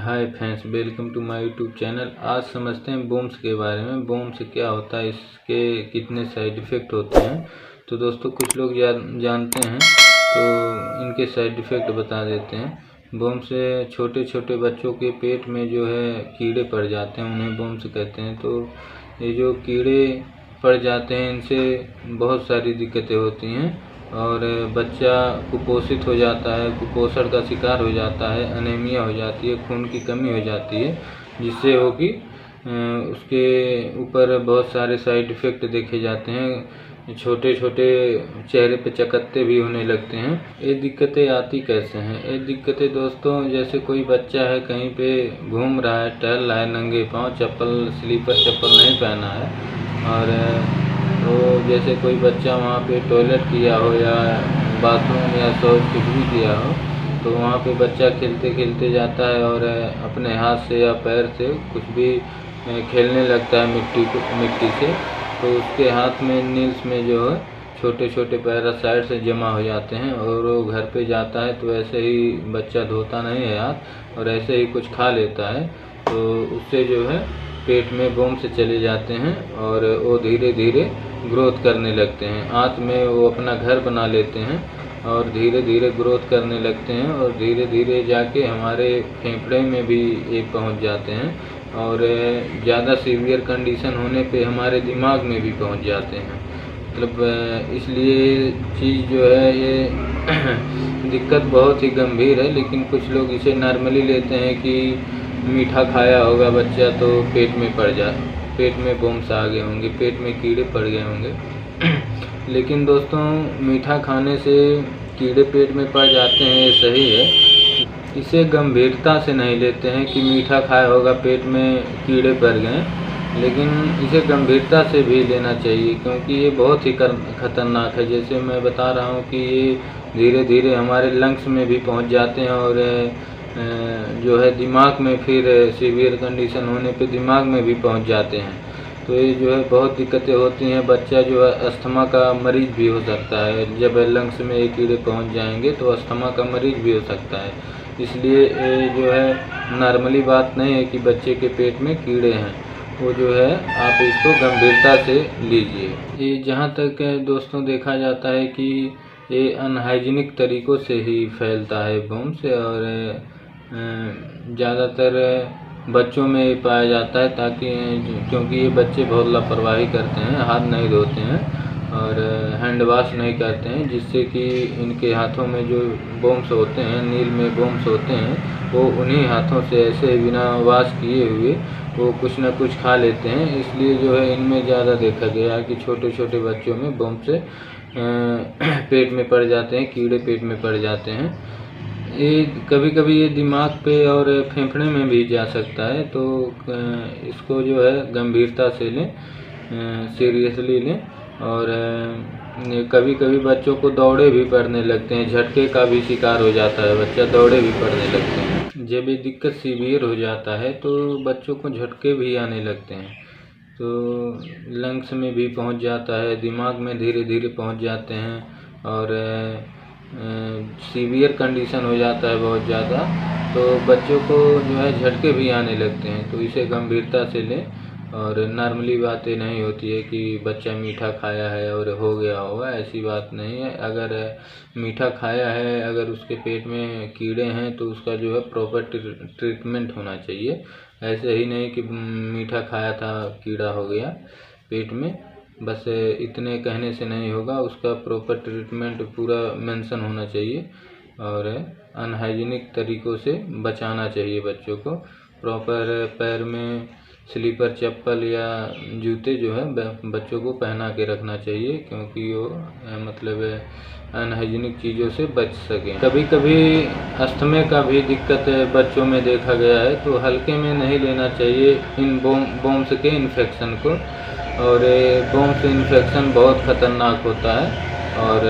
Hi friends, welcome to my YouTube channel. आज समझते हैं बोम्स के बारे में। बोम्स क्या होता है, इसके कितने साइड इफ़ेक्ट होते हैं। तो दोस्तों, कुछ लोग जानते हैं तो इनके साइड इफ़ेक्ट बता देते हैं। बोम्स से छोटे छोटे बच्चों के पेट में जो है कीड़े पड़ जाते हैं, उन्हें बोम्स कहते हैं। तो ये जो कीड़े पड़ जाते हैं, इनसे बहुत सारी दिक्कतें होती हैं और बच्चा कुपोषित हो जाता है, कुपोषण का शिकार हो जाता है, अनीमिया हो जाती है, खून की कमी हो जाती है, जिससे हो कि उसके ऊपर बहुत सारे साइड इफ़ेक्ट देखे जाते हैं। छोटे छोटे चेहरे पे चकत्ते भी होने लगते हैं। ये दिक्कतें आती कैसे हैं? ये दिक्कतें दोस्तों, जैसे कोई बच्चा है, कहीं पे घूम रहा है, टहल रहा है नंगे पाँव, स्लीपर चप्पल नहीं पहना है, और तो जैसे कोई बच्चा वहाँ पे टॉयलेट किया हो या बाथरूम या शौच कुछ भी किया हो, तो वहाँ पे बच्चा खेलते खेलते जाता है और अपने हाथ से या पैर से कुछ भी खेलने लगता है मिट्टी से, तो उसके हाथ में नील्स में जो है छोटे छोटे पैरासाइट से जमा हो जाते हैं और वो घर पे जाता है तो ऐसे ही बच्चा धोता नहीं है हाथ और ऐसे ही कुछ खा लेता है, तो उससे जो है पेट में बोम्स से चले जाते हैं और वो धीरे धीरे ग्रोथ करने लगते हैं। आंत में वो अपना घर बना लेते हैं और धीरे धीरे ग्रोथ करने लगते हैं और धीरे धीरे जाके हमारे फेफड़े में भी ये पहुंच जाते हैं और ज़्यादा सीवियर कंडीशन होने पे हमारे दिमाग में भी पहुंच जाते हैं। मतलब इसलिए चीज़ जो है ये दिक्कत बहुत ही गंभीर है, लेकिन कुछ लोग इसे नॉर्मली लेते हैं कि मीठा खाया होगा बच्चा तो पेट में बोम्स आ गए होंगे, पेट में कीड़े पड़ गए होंगे। लेकिन दोस्तों, मीठा खाने से कीड़े पेट में पड़ जाते हैं, ये सही है। इसे गंभीरता से नहीं लेते हैं कि मीठा खाया होगा पेट में कीड़े पड़ गए, लेकिन इसे गंभीरता से भी लेना चाहिए, क्योंकि ये बहुत ही खतरनाक है। जैसे मैं बता रहा हूँ कि ये धीरे धीरे हमारे लंग्स में भी पहुँच जाते हैं और जो है दिमाग में फिर सीवियर कंडीशन होने पे दिमाग में भी पहुंच जाते हैं। तो ये जो है बहुत दिक्कतें होती हैं। बच्चा जो है अस्थमा का मरीज भी हो सकता है, जब लंग्स में ये कीड़े पहुंच जाएंगे तो अस्थमा का मरीज भी हो सकता है। इसलिए ये जो है नॉर्मली बात नहीं है कि बच्चे के पेट में कीड़े हैं, वो जो है आप इसको गंभीरता से लीजिए। ये जहाँ तक दोस्तों देखा जाता है कि ये अनहाइजीनिक तरीक़ों से ही फैलता है बोम्स, और ज़्यादातर बच्चों में पाया जाता है, क्योंकि ये बच्चे बहुत लापरवाही करते हैं, हाथ नहीं धोते हैं और हैंड वॉश नहीं करते हैं, जिससे कि इनके हाथों में जो बोम्स होते हैं, नील में बोम्स होते हैं, वो उन्हीं हाथों से ऐसे बिना वॉश किए हुए वो कुछ ना कुछ खा लेते हैं। इसलिए जो है इनमें ज़्यादा देखा गया है कि छोटे छोटे बच्चों में बोम्स से पेट में पड़ जाते हैं, कीड़े पेट में पड़ जाते हैं। ये कभी कभी ये दिमाग पे और फेफड़े में भी जा सकता है, तो इसको जो है गंभीरता से लें, सीरियसली लें। और कभी कभी बच्चों को दौड़े भी पड़ने लगते हैं, झटके का भी शिकार हो जाता है बच्चा, दौड़े भी पड़ने लगते हैं। जब ये दिक्कत सीवियर हो जाता है तो बच्चों को झटके भी आने लगते हैं, तो लंग्स में भी पहुंच जाता है, दिमाग में धीरे धीरे पहुंच जाते हैं और सीवियर कंडीशन हो जाता है बहुत ज़्यादा, तो बच्चों को जो है झटके भी आने लगते हैं। तो इसे गंभीरता से लें, और नॉर्मली बातें नहीं होती है कि बच्चा मीठा खाया है और हो गया होगा, ऐसी बात नहीं है। अगर मीठा खाया है, अगर उसके पेट में कीड़े हैं, तो उसका जो है प्रॉपर ट्रीटमेंट होना चाहिए। ऐसे ही नहीं कि मीठा खाया था कीड़ा हो गया पेट में, बस इतने कहने से नहीं होगा, उसका प्रॉपर ट्रीटमेंट पूरा मेंशन होना चाहिए और अनहाइजीनिक तरीक़ों से बचाना चाहिए बच्चों को। प्रॉपर पैर में स्लीपर चप्पल या जूते जो है बच्चों को पहना के रखना चाहिए, क्योंकि वो मतलब अनहाइजीनिक चीज़ों से बच सकें। कभी कभी अस्थमे का भी दिक्कत बच्चों में देखा गया है, तो हल्के में नहीं लेना चाहिए इन बोम्स के इन्फेक्शन को, और बोम्स इन्फेक्शन बहुत ख़तरनाक होता है और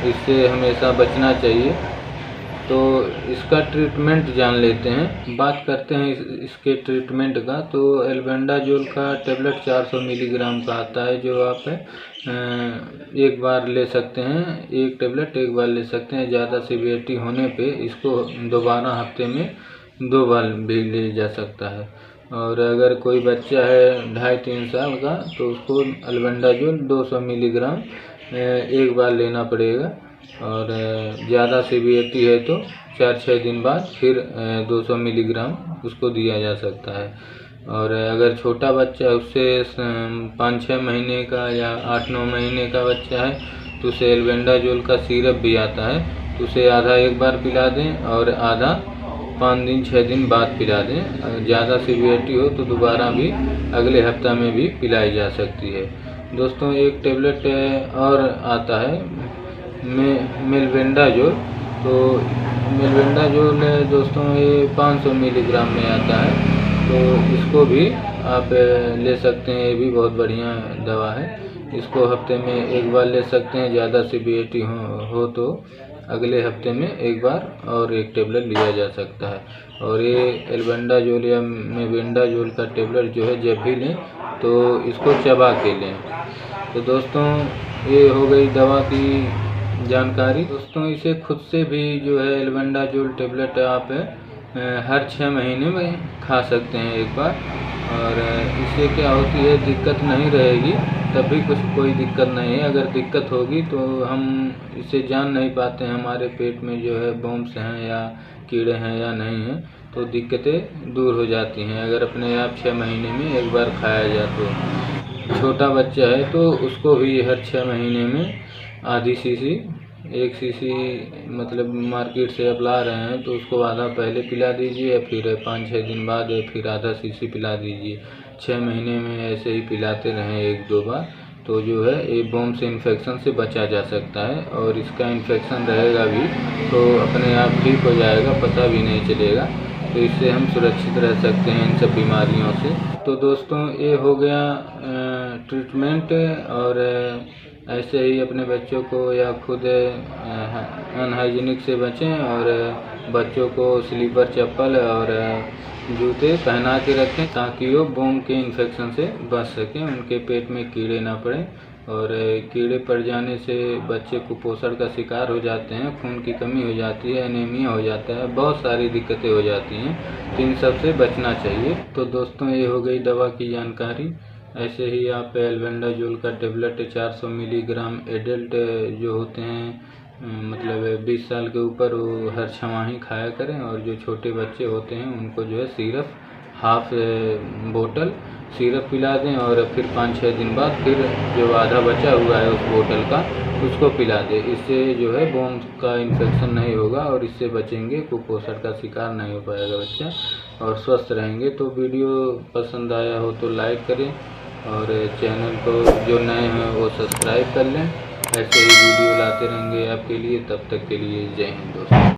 इससे हमेशा बचना चाहिए। तो इसका ट्रीटमेंट जान लेते हैं, बात करते हैं इसके ट्रीटमेंट का। तो एल्बेंडाजोल का टेबलेट 400 मिलीग्राम का आता है, जो आप एक बार ले सकते हैं, एक टेबलेट एक बार ले सकते हैं। ज़्यादा सीवियरिटी होने पे इसको दोबारा हफ्ते में 2 बार भी ले जा सकता है। और अगर कोई बच्चा है 2.5-3 साल का तो उसको अल्बेंडाजोल 200 मिलीग्राम एक बार लेना पड़ेगा। और ज़्यादा सीवियरिटी है तो 4-6 दिन बाद फिर 200 मिलीग्राम उसको दिया जा सकता है। और अगर छोटा बच्चा है उससे 5-6 महीने का या 8-9 महीने का बच्चा है तो उसे एल्बेंडाजोल का सिरप भी आता है, तो उसे आधा एक बार पिला दें और आधा 5-6 दिन बाद पिला दें। ज़्यादा सीवियरिटी हो तो दोबारा भी अगले हफ्ता में भी पिलाई जा सकती है। दोस्तों एक टेबलेट और आता है मेल्बेंडाजोल। तो मेल्बेंडाजोल दोस्तों ये 500 मिलीग्राम में आता है, तो इसको भी आप ले सकते हैं। ये भी बहुत बढ़िया दवा है। इसको हफ्ते में एक बार ले सकते हैं। ज़्यादा सीवियरिटी हो तो अगले हफ्ते में एक बार और एक टेबलेट लिया जा सकता है। और ये एल्बेंडाजोल या मेल्बेंडाजोल का टेबलेट जो है जब भी लें तो इसको चबा के लें। तो दोस्तों ये हो गई दवा की जानकारी। दोस्तों इसे खुद से भी जो है एल्बेंडाजोल टेबलेट आप हर 6 महीने में खा सकते हैं एक बार। और इससे क्या होती है, दिक्कत नहीं रहेगी तब भी कोई दिक्कत नहीं है। अगर दिक्कत होगी तो हम इसे जान नहीं पाते हैं हमारे पेट में जो है बॉम्ब्स हैं या कीड़े हैं या नहीं हैं, तो दिक्कतें दूर हो जाती हैं अगर अपने आप 6 महीने में एक बार खाया जाए तो। छोटा बच्चा है तो उसको भी हर 6 महीने में आधी सीसी 1 सीसी मतलब मार्केट से आप ला रहे हैं तो उसको आधा पहले पिला दीजिए, फिर 5-6 दिन बाद फिर आधा सीसी पिला दीजिए। 6 महीने में ऐसे ही पिलाते रहें 1-2 बार, तो जो है ये बॉम्ब से इन्फेक्शन से बचा जा सकता है। और इसका इन्फेक्शन रहेगा भी तो अपने आप ठीक हो जाएगा, पता भी नहीं चलेगा। तो इससे हम सुरक्षित रह सकते हैं इन सब बीमारियों से। तो दोस्तों ये हो गया ट्रीटमेंट। और ऐसे ही अपने बच्चों को या खुद अनहाइजीनिक से बचें और बच्चों को स्लीपर चप्पल और जूते पहना के रखें ताकि वो बॉम्ब के इन्फेक्शन से बच सकें, उनके पेट में कीड़े ना पड़ें। और कीड़े पड़ जाने से बच्चे कुपोषण का शिकार हो जाते हैं, खून की कमी हो जाती है, एनीमिया हो जाता है, बहुत सारी दिक्कतें हो जाती हैं। तो इन सब से बचना चाहिए। तो दोस्तों ये हो गई दवा की जानकारी। ऐसे ही आप एल्बेंडाजोल का टेबलेट 400 मिलीग्राम एडल्ट जो होते हैं मतलब 20 साल के ऊपर वो हर छमाही खाया करें। और जो छोटे बच्चे होते हैं उनको जो है सिर्फ हाफ बोतल सिरप पिला दें और फिर 5-6 दिन बाद फिर जो आधा बचा हुआ है उस बोतल का उसको पिला दें। इससे जो है बॉम्ब का इन्फेक्शन नहीं होगा और इससे बचेंगे, कुपोषण का शिकार नहीं हो पाएगा बच्चा और स्वस्थ रहेंगे। तो वीडियो पसंद आया हो तो लाइक करें और चैनल को जो नए हैं वो सब्सक्राइब कर लें। ऐसे ही वीडियो लाते रहेंगे आपके लिए। तब तक के लिए जय हिंद दोस्तों।